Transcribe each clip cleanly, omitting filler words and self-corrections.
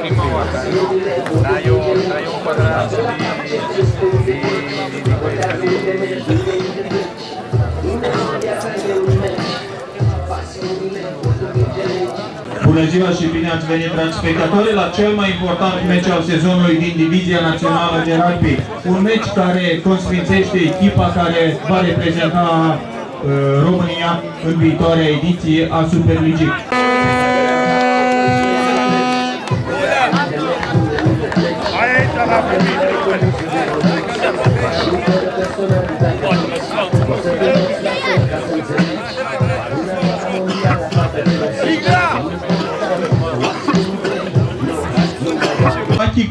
Prima volta dai un quadrato di questa lì. Bună ziua și bine ați venit, dragi spectatori, la cel mai important meci al sezonului din Divizia Națională de Rugby. Un meci care consfințește echipa care va reprezenta România în viitoarea ediție a Superligii.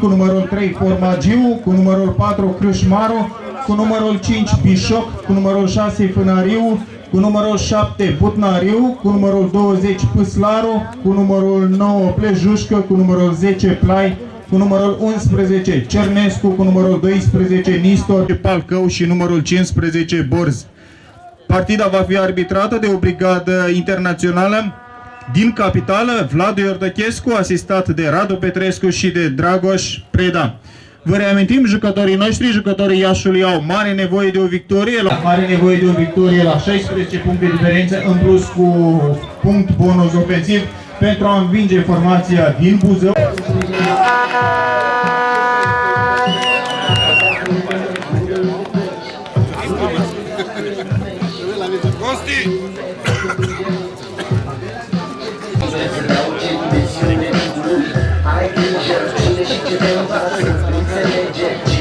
Cu numărul 3 Formagiu, cu numărul 4 Crâșmaru, cu numărul 5 Bișoc, cu numărul 6 Fânariu, cu numărul 7 Butnariu, cu numărul 20 Păslaru, cu numărul 9 Plejușcă, cu numărul 10 Plai, cu numărul 11 Cernescu, cu numărul 12 Nistor Palcău și numărul 15 Borz. Partida va fi arbitrată de o brigadă internațională din capitală, Vlad Iordăchescu, asistat de Radu Petrescu și de Dragoș Preda. Vă reamintim, jucătorii noștri, jucătorii Iașului au mare nevoie de o victorie, la 16 puncte diferență, în plus cu punct bonus ofensiv pentru a învinge formația din Buzău. Ai grijă, cine și ce te învață, înțelege.